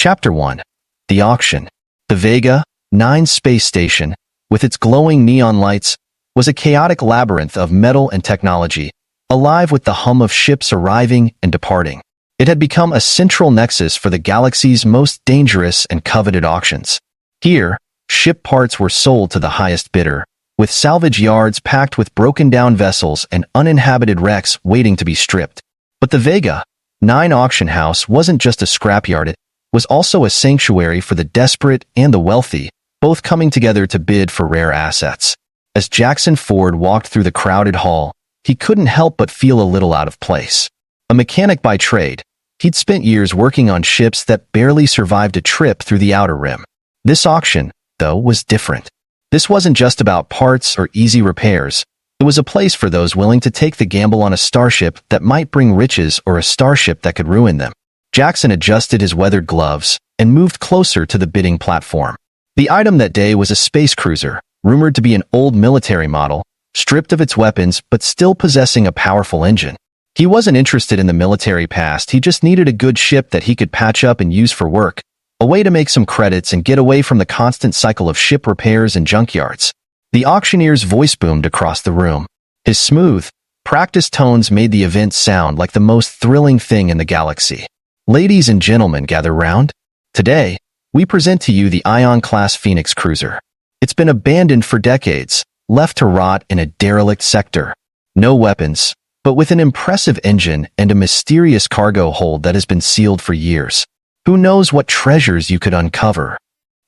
Chapter 1. The Auction. The Vega 9 space station, with its glowing neon lights, was a chaotic labyrinth of metal and technology, alive with the hum of ships arriving and departing. It had become a central nexus for the galaxy's most dangerous and coveted auctions. Here, ship parts were sold to the highest bidder, with salvage yards packed with broken-down vessels and uninhabited wrecks waiting to be stripped. But the Vega 9 auction house wasn't just a scrapyard, it was also a sanctuary for the desperate and the wealthy, both coming together to bid for rare assets. As Jackson Ford walked through the crowded hall, he couldn't help but feel a little out of place. A mechanic by trade, he'd spent years working on ships that barely survived a trip through the Outer Rim. This auction, though, was different. This wasn't just about parts or easy repairs. It was a place for those willing to take the gamble on a starship that might bring riches or a starship that could ruin them. Jackson adjusted his weathered gloves and moved closer to the bidding platform. The item that day was a space cruiser, rumored to be an old military model, stripped of its weapons but still possessing a powerful engine. He wasn't interested in the military past, he just needed a good ship that he could patch up and use for work, a way to make some credits and get away from the constant cycle of ship repairs and junkyards. The auctioneer's voice boomed across the room. His smooth, practiced tones made the event sound like the most thrilling thing in the galaxy. Ladies and gentlemen, gather round. Today, we present to you the Ion-class Phoenix cruiser. It's been abandoned for decades, left to rot in a derelict sector. No weapons, but with an impressive engine and a mysterious cargo hold that has been sealed for years. Who knows what treasures you could uncover?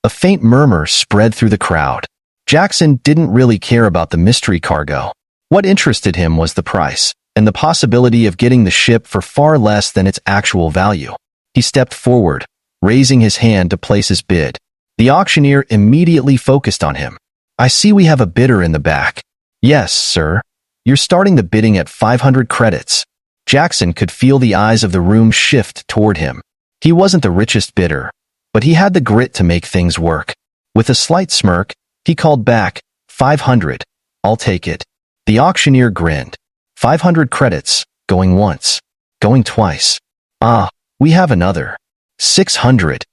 A faint murmur spread through the crowd. Jackson didn't really care about the mystery cargo. What interested him was the price, and the possibility of getting the ship for far less than its actual value. He stepped forward, raising his hand to place his bid. The auctioneer immediately focused on him. "I see we have a bidder in the back." "Yes, sir. You're starting the bidding at 500 credits. Jackson could feel the eyes of the room shift toward him. He wasn't the richest bidder, but he had the grit to make things work. With a slight smirk, he called back, 500. "I'll take it." The auctioneer grinned. 500 credits, going once, going twice. "Ah, we have another. 600.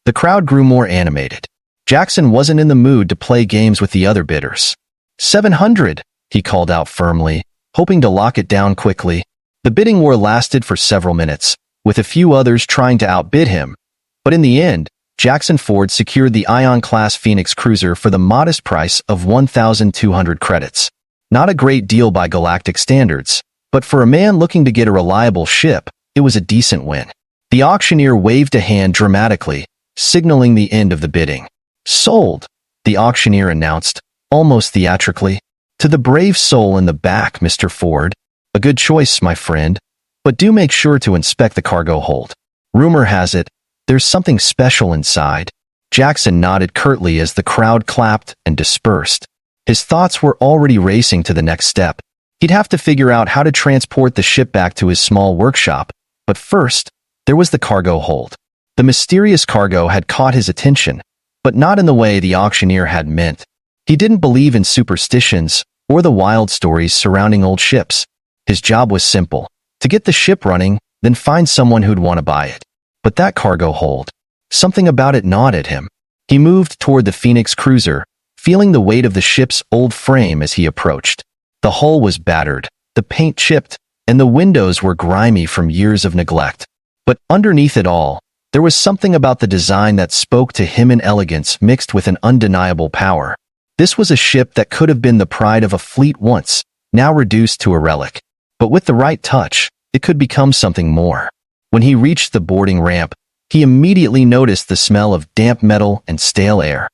The crowd grew more animated. Jackson wasn't in the mood to play games with the other bidders. 700, he called out firmly, hoping to lock it down quickly. The bidding war lasted for several minutes, with a few others trying to outbid him. But in the end, Jackson Ford secured the Ion-class Phoenix cruiser for the modest price of 1,200 credits. Not a great deal by galactic standards, but for a man looking to get a reliable ship, it was a decent win. The auctioneer waved a hand dramatically, signaling the end of the bidding. "Sold," the auctioneer announced, almost theatrically. "To the brave soul in the back, Mr. Ford. A good choice, my friend. But do make sure to inspect the cargo hold. Rumor has it, there's something special inside." Jackson nodded curtly as the crowd clapped and dispersed. His thoughts were already racing to the next step. He'd have to figure out how to transport the ship back to his small workshop. But first, there was the cargo hold. The mysterious cargo had caught his attention, but not in the way the auctioneer had meant. He didn't believe in superstitions or the wild stories surrounding old ships. His job was simple: to get the ship running, then find someone who'd want to buy it. But that cargo hold, something about it gnawed at him. He moved toward the Phoenix cruiser, feeling the weight of the ship's old frame as he approached. The hull was battered, the paint chipped, and the windows were grimy from years of neglect. But underneath it all, there was something about the design that spoke to him in elegance mixed with an undeniable power. This was a ship that could have been the pride of a fleet once, now reduced to a relic. But with the right touch, it could become something more. When he reached the boarding ramp, he immediately noticed the smell of damp metal and stale air,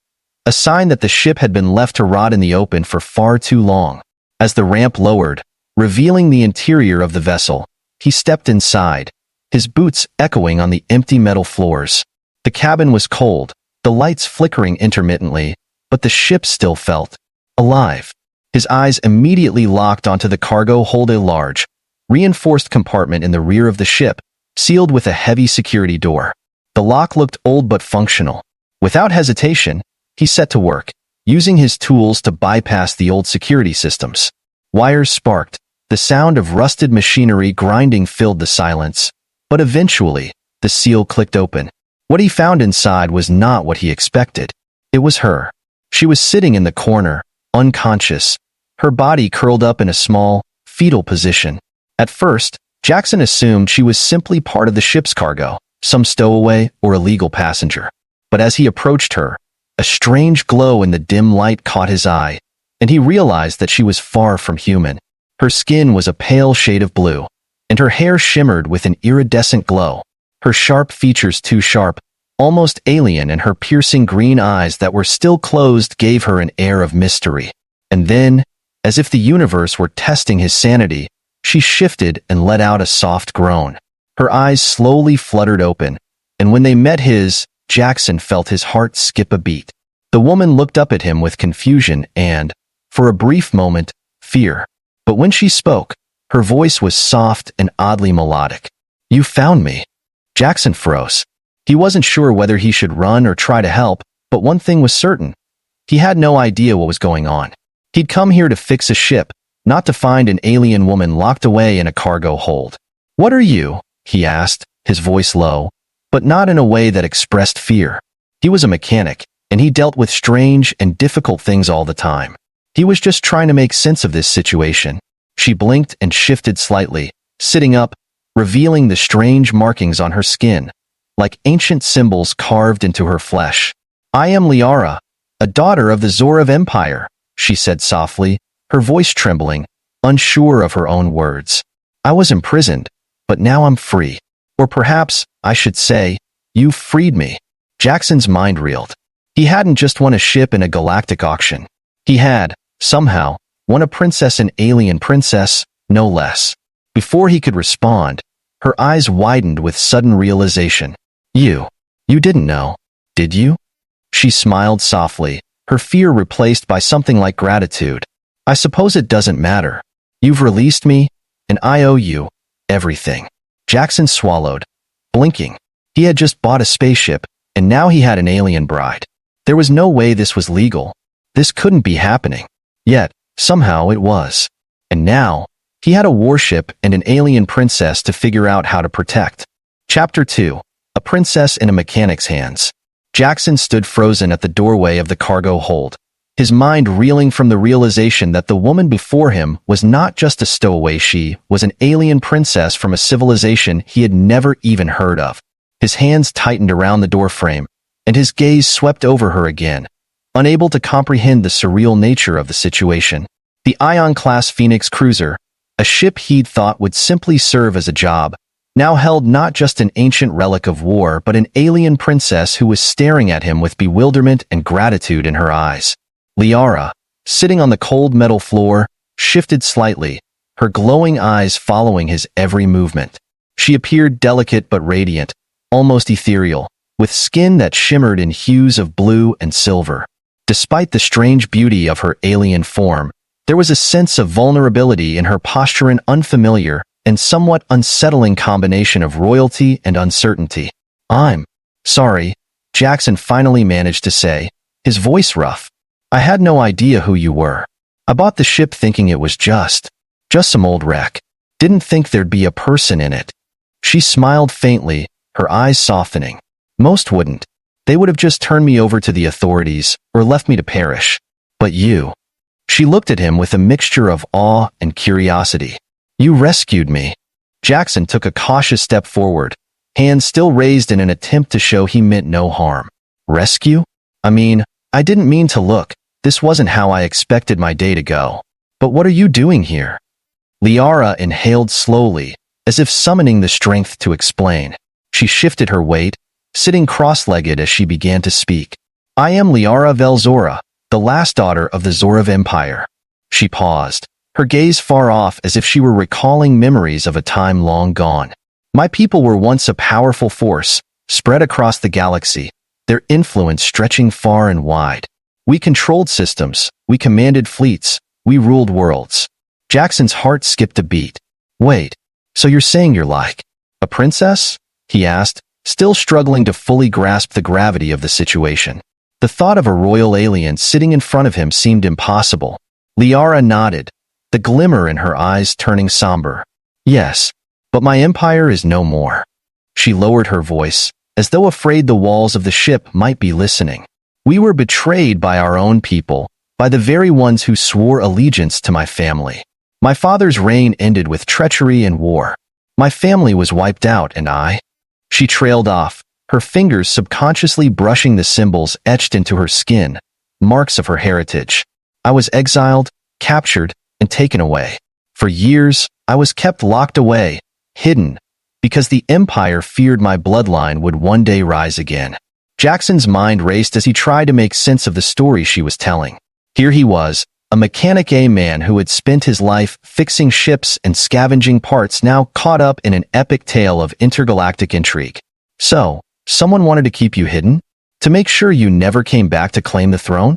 a sign that the ship had been left to rot in the open for far too long. As the ramp lowered, revealing the interior of the vessel, he stepped inside, his boots echoing on the empty metal floors. The cabin was cold, the lights flickering intermittently, but the ship still felt alive. His eyes immediately locked onto the cargo hold, a large, reinforced compartment in the rear of the ship, sealed with a heavy security door. The lock looked old but functional. Without hesitation, he set to work, using his tools to bypass the old security systems. Wires sparked, the sound of rusted machinery grinding filled the silence, but eventually, the seal clicked open. What he found inside was not what he expected. It was her. She was sitting in the corner, unconscious, her body curled up in a small, fetal position. At first, Jackson assumed she was simply part of the ship's cargo, some stowaway or illegal passenger. But as he approached her, a strange glow in the dim light caught his eye, and he realized that she was far from human. Her skin was a pale shade of blue, and her hair shimmered with an iridescent glow. Her sharp features too sharp, almost alien, and her piercing green eyes that were still closed gave her an air of mystery. And then, as if the universe were testing his sanity, she shifted and let out a soft groan. Her eyes slowly fluttered open, and when they met his, Jackson felt his heart skip a beat. The woman looked up at him with confusion and, for a brief moment, fear. But when she spoke, her voice was soft and oddly melodic. "You found me." Jackson froze. He wasn't sure whether he should run or try to help, but one thing was certain. He had no idea what was going on. He'd come here to fix a ship, not to find an alien woman locked away in a cargo hold. "What are you?" he asked, his voice low, but not in a way that expressed fear. He was a mechanic, and he dealt with strange and difficult things all the time. He was just trying to make sense of this situation. She blinked and shifted slightly, sitting up, revealing the strange markings on her skin, like ancient symbols carved into her flesh. "I am Liara, a daughter of the Zorav Empire," she said softly, her voice trembling, unsure of her own words. "I was imprisoned, but now I'm free. Or perhaps, I should say, you've freed me." Jackson's mind reeled. He hadn't just won a ship in a galactic auction. He had, somehow, won a princess, an alien princess, no less. Before he could respond, her eyes widened with sudden realization. You didn't know, did you?" She smiled softly, her fear replaced by something like gratitude. "I suppose it doesn't matter. You've released me, and I owe you everything." Jackson swallowed, blinking. He had just bought a spaceship, and now he had an alien bride. There was no way this was legal. This couldn't be happening. Yet, somehow it was. And now, he had a warship and an alien princess to figure out how to protect. Chapter 2. A Princess in a Mechanic's Hands. Jackson stood frozen at the doorway of the cargo hold, his mind reeling from the realization that the woman before him was not just a stowaway. She was an alien princess from a civilization he had never even heard of. His hands tightened around the doorframe, and his gaze swept over her again, unable to comprehend the surreal nature of the situation. The Ion-class Phoenix cruiser, a ship he'd thought would simply serve as a job, now held not just an ancient relic of war but an alien princess who was staring at him with bewilderment and gratitude in her eyes. Liara, sitting on the cold metal floor, shifted slightly, her glowing eyes following his every movement. She appeared delicate but radiant, almost ethereal, with skin that shimmered in hues of blue and silver. Despite the strange beauty of her alien form, there was a sense of vulnerability in her posture, an unfamiliar and somewhat unsettling combination of royalty and uncertainty. "I'm sorry," Jackson finally managed to say, his voice rough. "I had no idea who you were. I bought the ship thinking it was just some old wreck. Didn't think there'd be a person in it." She smiled faintly, her eyes softening. "Most wouldn't. They would have just turned me over to the authorities or left me to perish. But you..." She looked at him with a mixture of awe and curiosity. "You rescued me." Jackson took a cautious step forward, hands still raised in an attempt to show he meant no harm. "Rescue? I mean, I didn't mean to look. This wasn't how I expected my day to go. But what are you doing here?" Liara inhaled slowly, as if summoning the strength to explain. She shifted her weight, sitting cross-legged as she began to speak. "I am Liara Velzora, the last daughter of the Zorav Empire." She paused, her gaze far off as if she were recalling memories of a time long gone. "My people were once a powerful force, spread across the galaxy, their influence stretching far and wide. We controlled systems, we commanded fleets, we ruled worlds." Jackson's heart skipped a beat. "Wait, so you're saying you're like a princess?" he asked, still struggling to fully grasp the gravity of the situation. The thought of a royal alien sitting in front of him seemed impossible. Liara nodded, the glimmer in her eyes turning somber. "Yes, but my empire is no more." She lowered her voice, as though afraid the walls of the ship might be listening. We were betrayed by our own people, by the very ones who swore allegiance to my family. My father's reign ended with treachery and war. My family was wiped out, and I... She trailed off, her fingers subconsciously brushing the symbols etched into her skin, marks of her heritage. I was exiled, captured, and taken away. For years, I was kept locked away, hidden, because the Empire feared my bloodline would one day rise again. Jackson's mind raced as he tried to make sense of the story she was telling. Here he was, a mechanic man who had spent his life fixing ships and scavenging parts, now caught up in an epic tale of intergalactic intrigue. So, someone wanted to keep you hidden? To make sure you never came back to claim the throne?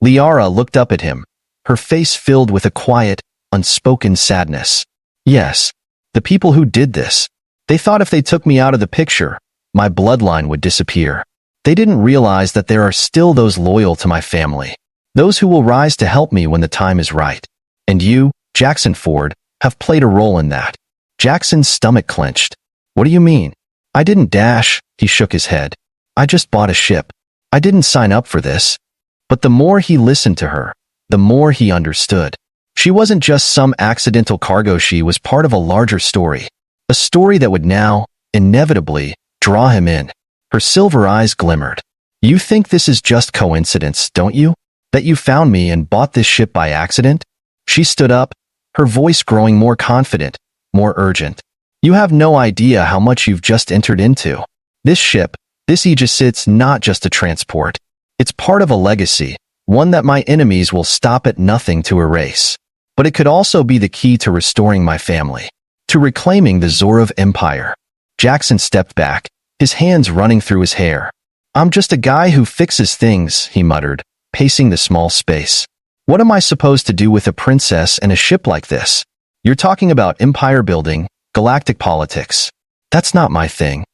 Liara looked up at him, her face filled with a quiet, unspoken sadness. Yes, the people who did this. They thought if they took me out of the picture, my bloodline would disappear. They didn't realize that there are still those loyal to my family. Those who will rise to help me when the time is right. And you, Jackson Ford, have played a role in that. Jackson's stomach clenched. What do you mean? I didn't dash, he shook his head. I just bought a ship. I didn't sign up for this. But the more he listened to her, the more he understood. She wasn't just some accidental cargo, she was part of a larger story. A story that would now, inevitably, draw him in. Her silver eyes glimmered. You think this is just coincidence, don't you? That you found me and bought this ship by accident? She stood up, her voice growing more confident, more urgent. You have no idea how much you've just entered into. This ship, this Aegis, it's not just a transport. It's part of a legacy, one that my enemies will stop at nothing to erase. But it could also be the key to restoring my family, to reclaiming the Zorov Empire. Jackson stepped back, his hands running through his hair. I'm just a guy who fixes things, he muttered, pacing the small space. What am I supposed to do with a princess and a ship like this? You're talking about empire building, galactic politics. That's not my thing.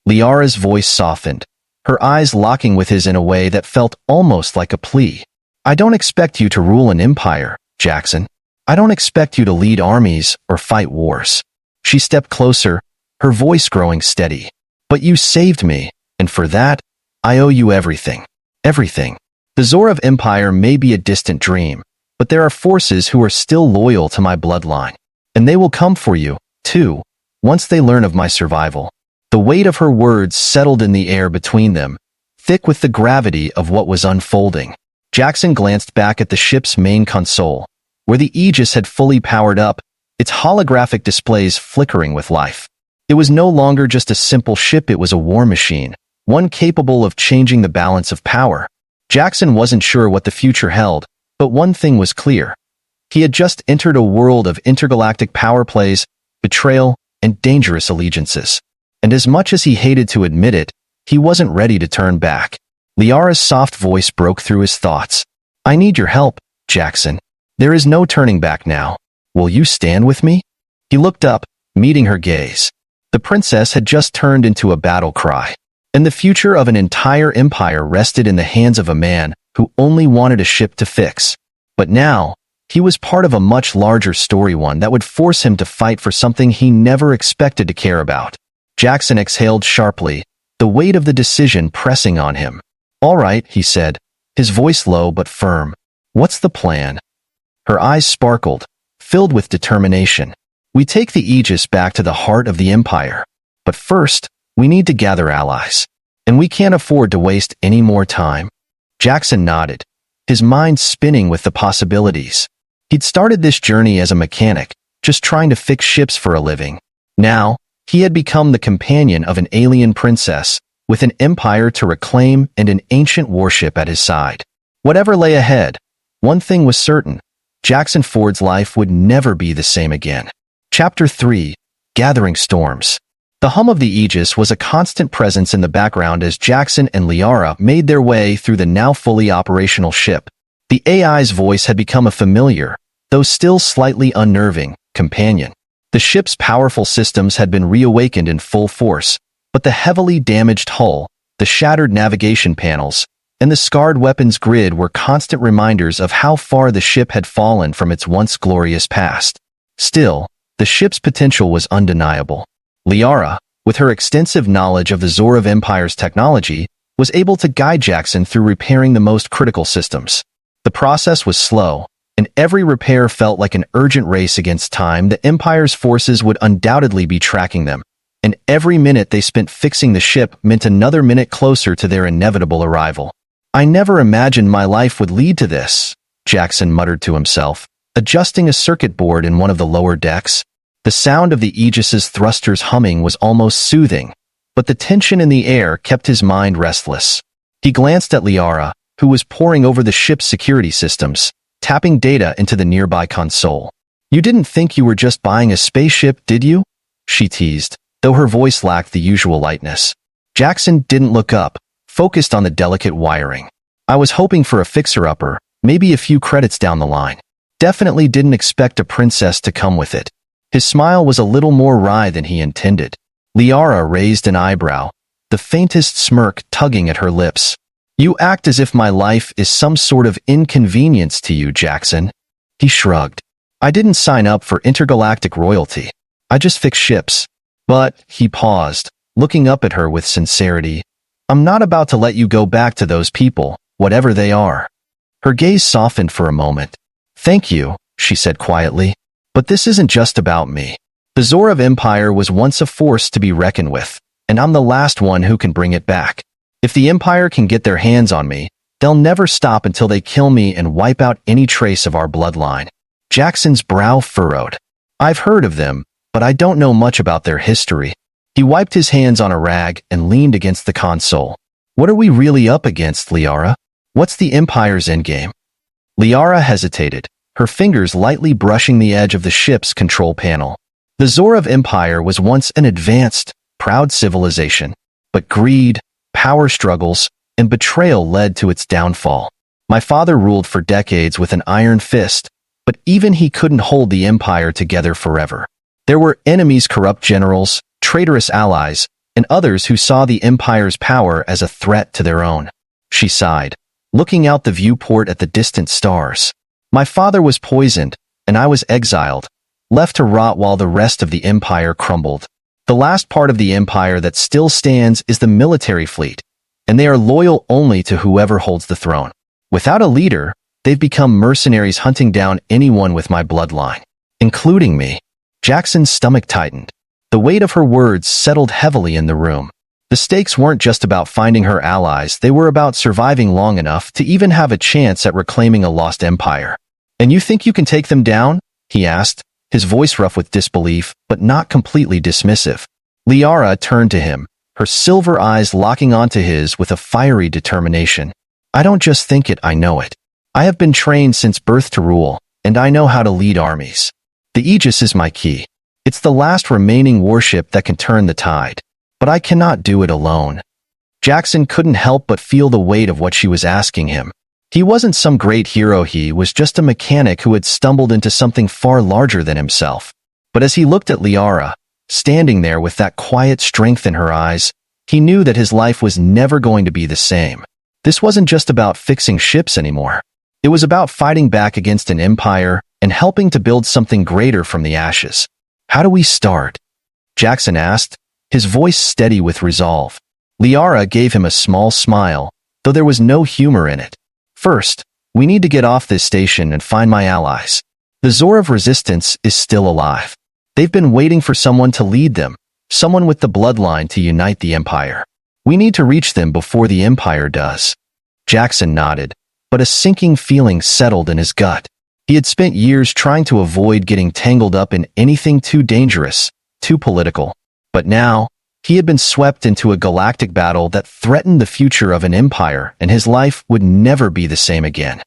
Liara's voice softened, her eyes locking with his in a way that felt almost like a plea. I don't expect you to rule an empire, Jackson. I don't expect you to lead armies or fight wars. She stepped closer, her voice growing steady. But you saved me, and for that, I owe you everything. Everything. The Zorov Empire may be a distant dream, but there are forces who are still loyal to my bloodline. And they will come for you, too, once they learn of my survival. The weight of her words settled in the air between them, thick with the gravity of what was unfolding. Jackson glanced back at the ship's main console, where the Aegis had fully powered up, its holographic displays flickering with life. It was no longer just a simple ship, it was a war machine, one capable of changing the balance of power. Jackson wasn't sure what the future held, but one thing was clear. He had just entered a world of intergalactic power plays, betrayal, and dangerous allegiances. And as much as he hated to admit it, he wasn't ready to turn back. Liara's soft voice broke through his thoughts. I need your help, Jackson. There is no turning back now. Will you stand with me? He looked up, meeting her gaze. The princess had just turned into a battle cry, and the future of an entire empire rested in the hands of a man who only wanted a ship to fix. But now, he was part of a much larger story, one that would force him to fight for something he never expected to care about. Jackson exhaled sharply, the weight of the decision pressing on him. All right, he said, his voice low but firm. What's the plan? Her eyes sparkled, filled with determination. We take the Aegis back to the heart of the Empire. But first, we need to gather allies. And we can't afford to waste any more time. Jackson nodded, his mind spinning with the possibilities. He'd started this journey as a mechanic, just trying to fix ships for a living. Now, he had become the companion of an alien princess, with an empire to reclaim and an ancient warship at his side. Whatever lay ahead, one thing was certain. Jackson Ford's life would never be the same again. Chapter 3. Gathering Storms. The hum of the Aegis was a constant presence in the background as Jackson and Liara made their way through the now fully operational ship. The AI's voice had become a familiar, though still slightly unnerving, companion. The ship's powerful systems had been reawakened in full force, but the heavily damaged hull, the shattered navigation panels, and the scarred weapons grid were constant reminders of how far the ship had fallen from its once glorious past. Still, the ship's potential was undeniable. Liara, with her extensive knowledge of the Zorav Empire's technology, was able to guide Jackson through repairing the most critical systems. The process was slow, and every repair felt like an urgent race against time. The Empire's forces would undoubtedly be tracking them, and every minute they spent fixing the ship meant another minute closer to their inevitable arrival. "I never imagined my life would lead to this," Jackson muttered to himself, adjusting a circuit board in one of the lower decks. The sound of the Aegis's thrusters humming was almost soothing, but the tension in the air kept his mind restless. He glanced at Liara, who was poring over the ship's security systems, tapping data into the nearby console. "You didn't think you were just buying a spaceship, did you?" she teased, though her voice lacked the usual lightness. Jackson didn't look up, focused on the delicate wiring. "I was hoping for a fixer-upper, maybe a few credits down the line. Definitely didn't expect a princess to come with it." His smile was a little more wry than he intended. Liara raised an eyebrow, the faintest smirk tugging at her lips. "You act as if my life is some sort of inconvenience to you, Jackson." He shrugged. "I didn't sign up for intergalactic royalty. I just fix ships." "But," he paused, looking up at her with sincerity, "I'm not about to let you go back to those people, whatever they are." Her gaze softened for a moment. "Thank you," she said quietly. "But this isn't just about me. The Zorav Empire was once a force to be reckoned with, and I'm the last one who can bring it back. If the Empire can get their hands on me, they'll never stop until they kill me and wipe out any trace of our bloodline." Jackson's brow furrowed. "I've heard of them, but I don't know much about their history." He wiped his hands on a rag and leaned against the console. "What are we really up against, Liara? What's the Empire's endgame?" Liara hesitated, her fingers lightly brushing the edge of the ship's control panel. The Zorav Empire was once an advanced, proud civilization, but greed, power struggles, and betrayal led to its downfall. My father ruled for decades with an iron fist, but even he couldn't hold the empire together forever. There were enemies, corrupt generals, traitorous allies, and others who saw the empire's power as a threat to their own. She sighed, looking out the viewport at the distant stars. "My father was poisoned, and I was exiled, left to rot while the rest of the empire crumbled. The last part of the empire that still stands is the military fleet, and they are loyal only to whoever holds the throne. Without a leader, they've become mercenaries hunting down anyone with my bloodline, including me." Jackson's stomach tightened. The weight of her words settled heavily in the room. The stakes weren't just about finding her allies, they were about surviving long enough to even have a chance at reclaiming a lost empire. "And you think you can take them down?" he asked, his voice rough with disbelief, but not completely dismissive. Liara turned to him, her silver eyes locking onto his with a fiery determination. "I don't just think it, I know it. I have been trained since birth to rule, and I know how to lead armies. The Aegis is my key. It's the last remaining warship that can turn the tide. But I cannot do it alone." Jackson couldn't help but feel the weight of what she was asking him. He wasn't some great hero, he was just a mechanic who had stumbled into something far larger than himself. But as he looked at Liara, standing there with that quiet strength in her eyes, he knew that his life was never going to be the same. This wasn't just about fixing ships anymore. It was about fighting back against an empire and helping to build something greater from the ashes. "How do we start?" Jackson asked, his voice steady with resolve. Liara gave him a small smile, though there was no humor in it. "First, we need to get off this station and find my allies. The Zorav resistance is still alive. They've been waiting for someone to lead them, someone with the bloodline to unite the empire. We need to reach them before the empire does." Jackson nodded, but a sinking feeling settled in his gut. He had spent years trying to avoid getting tangled up in anything too dangerous, too political. But now, he had been swept into a galactic battle that threatened the future of an empire, and his life would never be the same again.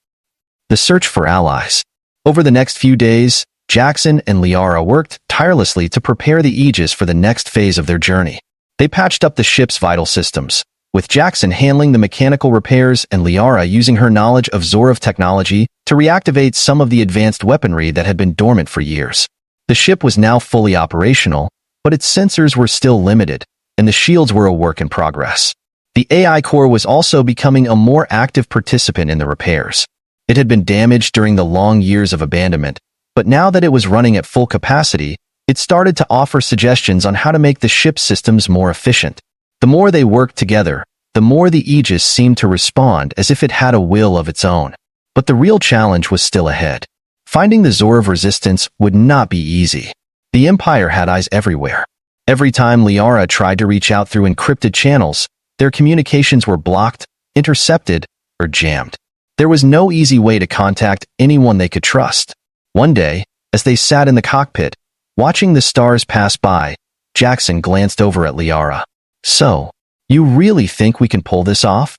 The search for allies. Over the next few days, Jackson and Liara worked tirelessly to prepare the Aegis for the next phase of their journey. They patched up the ship's vital systems, with Jackson handling the mechanical repairs and Liara using her knowledge of Zorav technology to reactivate some of the advanced weaponry that had been dormant for years. The ship was now fully operational, but its sensors were still limited, and the shields were a work in progress. The AI core was also becoming a more active participant in the repairs. It had been damaged during the long years of abandonment, but now that it was running at full capacity, It started to offer suggestions on how to make the ship systems more efficient. The more they worked together, the more the Aegis seemed to respond as if it had a will of its own. But the real challenge was still ahead. Finding the Zor of Resistance would not be easy. The Empire had eyes everywhere. Every time Liara tried to reach out through encrypted channels, their communications were blocked, intercepted, or jammed. There was no easy way to contact anyone they could trust. One day, as they sat in the cockpit, watching the stars pass by, Jackson glanced over at Liara. "So, you really think we can pull this off?"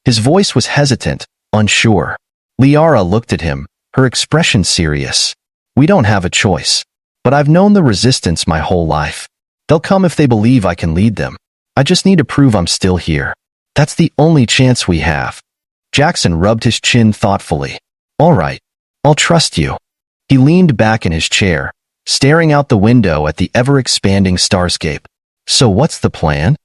His voice was hesitant, unsure. Liara looked at him, her expression serious. "We don't have a choice. But I've known the Resistance my whole life. They'll come if they believe I can lead them. I just need to prove I'm still here. That's the only chance we have." Jackson rubbed his chin thoughtfully. "All right, I'll trust you." He leaned back in his chair, staring out the window at the ever-expanding starscape. "So what's the plan?"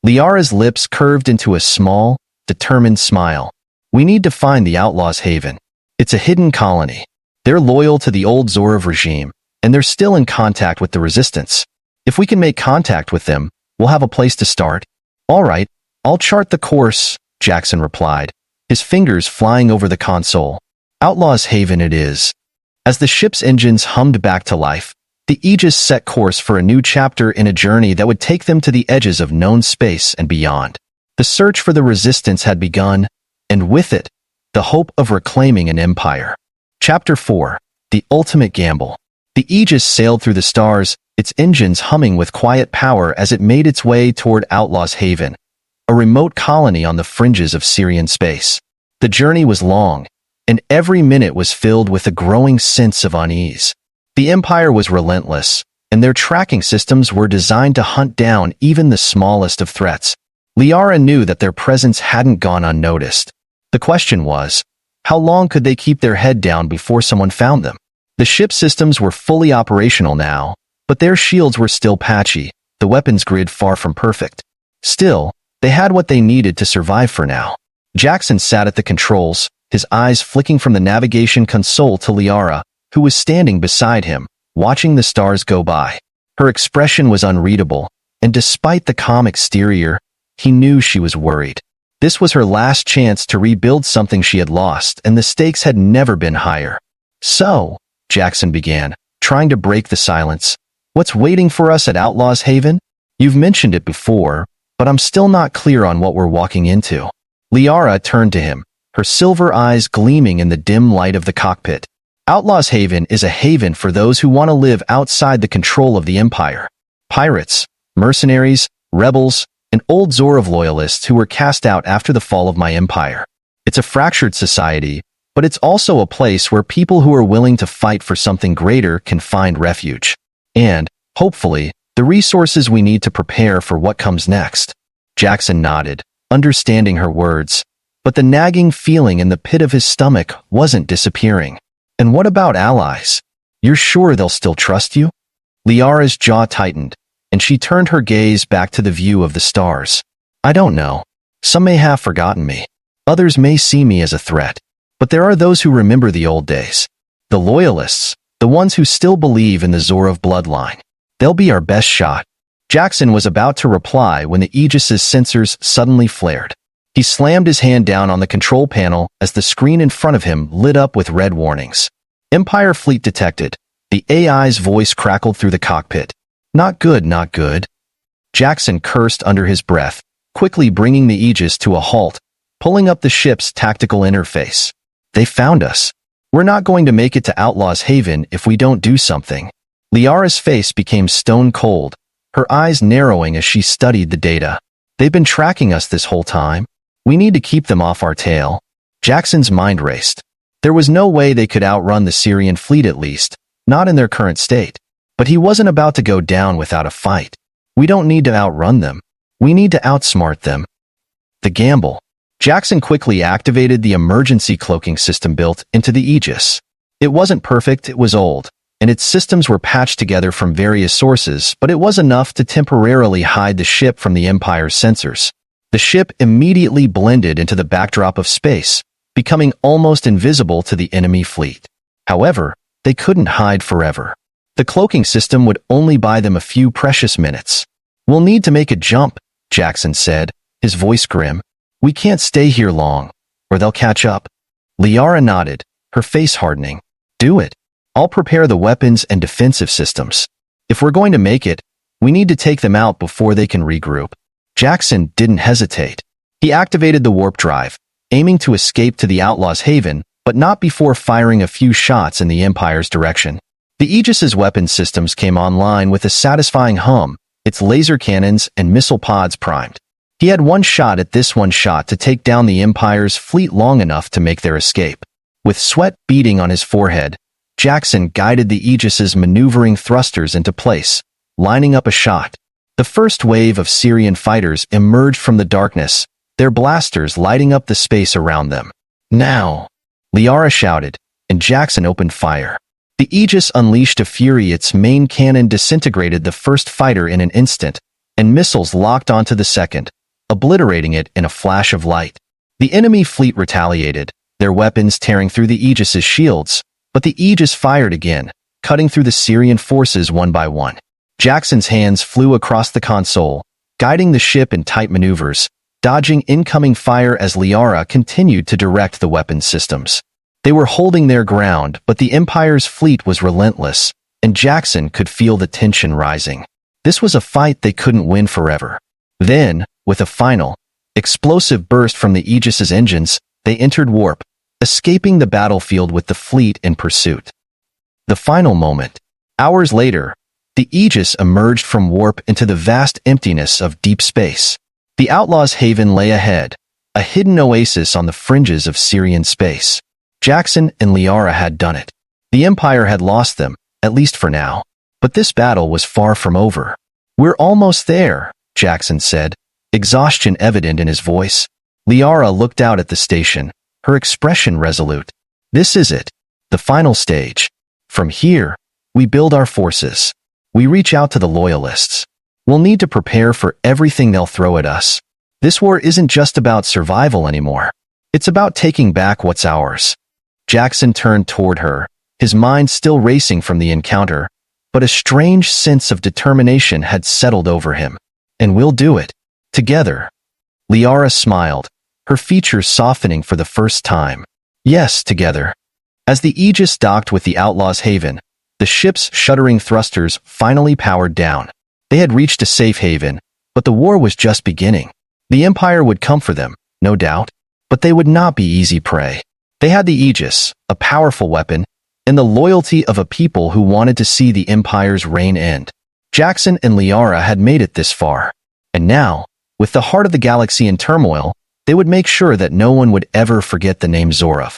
Liara's lips curved into a small, determined smile. "We need to find the Outlaws' Haven. It's a hidden colony. They're loyal to the old Zorov regime, and they're still in contact with the Resistance. If we can make contact with them, we'll have a place to start." "All right, I'll chart the course," Jackson replied, his fingers flying over the console. "Outlaws' Haven it is." As the ship's engines hummed back to life, the Aegis set course for a new chapter in a journey that would take them to the edges of known space and beyond. The search for the Resistance had begun, and with it, the hope of reclaiming an empire. Chapter 4. The Ultimate Gamble. The Aegis sailed through the stars, its engines humming with quiet power as it made its way toward Outlaws' Haven, a remote colony on the fringes of Syrian space. The journey was long, and every minute was filled with a growing sense of unease. The Empire was relentless, and their tracking systems were designed to hunt down even the smallest of threats. Liara knew that their presence hadn't gone unnoticed. The question was, how long could they keep their head down before someone found them? The ship systems were fully operational now, but their shields were still patchy, the weapons grid far from perfect. Still, they had what they needed to survive for now. Jackson sat at the controls, his eyes flicking from the navigation console to Liara, who was standing beside him, watching the stars go by. Her expression was unreadable, and despite the calm exterior, he knew she was worried. This was her last chance to rebuild something she had lost, and the stakes had never been higher. "So," Jackson began, trying to break the silence, "what's waiting for us at Outlaws' Haven? You've mentioned it before, but I'm still not clear on what we're walking into." Liara turned to him, her silver eyes gleaming in the dim light of the cockpit. "Outlaws' Haven is a haven for those who want to live outside the control of the Empire. Pirates, mercenaries, rebels, and old Zorov loyalists who were cast out after the fall of my empire. It's a fractured society, but it's also a place where people who are willing to fight for something greater can find refuge. And, hopefully, the resources we need to prepare for what comes next." Jackson nodded, understanding her words, but the nagging feeling in the pit of his stomach wasn't disappearing. "And what about allies? You're sure they'll still trust you?" Liara's jaw tightened, and she turned her gaze back to the view of the stars. "I don't know. Some may have forgotten me. Others may see me as a threat. But there are those who remember the old days. The loyalists, the ones who still believe in the Zorov bloodline. They'll be our best shot." Jackson was about to reply when the Aegis's sensors suddenly flared. He slammed his hand down on the control panel as the screen in front of him lit up with red warnings. "Empire fleet detected." The AI's voice crackled through the cockpit. "Not good, not good." Jackson cursed under his breath, quickly bringing the Aegis to a halt, pulling up the ship's tactical interface. "They found us. We're not going to make it to Outlaws' Haven if we don't do something." Liara's face became stone cold, her eyes narrowing as she studied the data. "They've been tracking us this whole time. We need to keep them off our tail." Jackson's mind raced. There was no way they could outrun the Syrian fleet, at least, not in their current state. But he wasn't about to go down without a fight. "We don't need to outrun them. We need to outsmart them." The gamble. Jackson quickly activated the emergency cloaking system built into the Aegis. It wasn't perfect, it was old, and its systems were patched together from various sources, but it was enough to temporarily hide the ship from the Empire's sensors. The ship immediately blended into the backdrop of space, becoming almost invisible to the enemy fleet. However, they couldn't hide forever. The cloaking system would only buy them a few precious minutes. "We'll need to make a jump," Jackson said, his voice grim. "We can't stay here long, or they'll catch up." Liara nodded, her face hardening. "Do it. I'll prepare the weapons and defensive systems. If we're going to make it, we need to take them out before they can regroup." Jackson didn't hesitate. He activated the warp drive, aiming to escape to the Outlaws' haven, but not before firing a few shots in the Empire's direction. The Aegis's weapon systems came online with a satisfying hum, its laser cannons and missile pods primed. He had one shot at this one shot to take down the Empire's fleet long enough to make their escape. With sweat beading on his forehead, Jackson guided the Aegis's maneuvering thrusters into place, lining up a shot. The first wave of Syrian fighters emerged from the darkness, their blasters lighting up the space around them. "Now!" Liara shouted, and Jackson opened fire. The Aegis unleashed a fury. Its main cannon disintegrated the first fighter in an instant, and missiles locked onto the second, obliterating it in a flash of light. The enemy fleet retaliated, their weapons tearing through the Aegis's shields, but the Aegis fired again, cutting through the Syrian forces one by one. Jackson's hands flew across the console, guiding the ship in tight maneuvers, dodging incoming fire as Liara continued to direct the weapon systems. They were holding their ground, but the Empire's fleet was relentless, and Jackson could feel the tension rising. This was a fight they couldn't win forever. Then, with a final, explosive burst from the Aegis's engines, they entered warp, escaping the battlefield with the fleet in pursuit. The final moment. Hours later, the Aegis emerged from warp into the vast emptiness of deep space. The Outlaws' haven lay ahead, a hidden oasis on the fringes of Syrian space. Jackson and Liara had done it. The Empire had lost them, at least for now. But this battle was far from over. "We're almost there," Jackson said, exhaustion evident in his voice. Liara looked out at the station, her expression resolute. "This is it. The final stage. From here, we build our forces. We reach out to the Loyalists. We'll need to prepare for everything they'll throw at us. This war isn't just about survival anymore. It's about taking back what's ours." Jackson turned toward her, his mind still racing from the encounter, but a strange sense of determination had settled over him. "And we'll do it. Together." Liara smiled, her features softening for the first time. "Yes, together." As the Aegis docked with the Outlaws' haven, the ship's shuddering thrusters finally powered down. They had reached a safe haven, but the war was just beginning. The Empire would come for them, no doubt, but they would not be easy prey. They had the Aegis, a powerful weapon, and the loyalty of a people who wanted to see the Empire's reign end. Jackson and Liara had made it this far, and now, with the heart of the galaxy in turmoil, they would make sure that no one would ever forget the name Zorov.